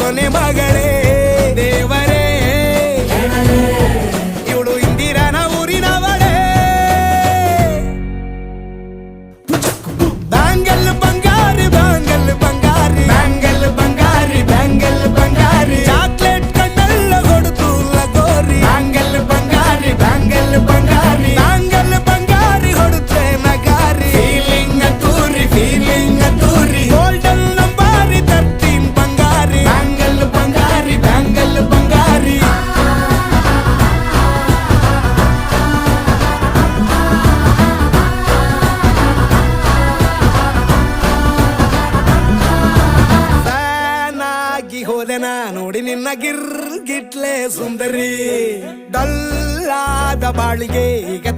ಕೊನೆ ಮಗಳೇ ದೇವರೇ ಇವಳು ಇಂದಿರನ ಊರಿನವಳೇ ಬ್ಯಾಂಗಲ್ ಬಂಗಾರಿ ಬ್ಯಾಂಗಲ್ ಬಂಗಾರಿ ಬ್ಯಾಂಗಲ್ ಬಂಗಾರಿ ಬ್ಯಾಂಗಲ್ ಬಂಗಾರಿ ಚಾಕ್ಲೇಟ್ ಕಣ್ಣಲ್ಲ ಕೊಡುತ್ತು ಲಗೋರಿ ಬ್ಯಾಂಗಲ್ ಬಂಗಾರಿ ಬ್ಯಾಂಗಲ್ ಬಂಗಾರಿ ಬ್ಯಾಂಗಲ್ ಬಂಗಾರಿ ಹೊಡುತ್ತೆ ನಗಾರಿ ಫೀಲಿಂಗ್ ತೂರಿ ಗೋಲ್ಡನ್ ನಂಬಾರಿ 13 ಬಂಗಾರಿ ಬ್ಯಾಂಗಲ್ ಬಂಗಾರಿ ಬ್ಯಾಂಗಲ್ ಬಂಗಾರಿ ಫ್ಯಾನಾಗಿ ಹೋದೆನ ನೋಡಿ ನಿನ್ನ ಗಿರ್ಗಿಟ್ಲೆ ಸುಂದರಿ ಡಲ್ಲಾದ ಬಾಳಿಗೆ ಈಗ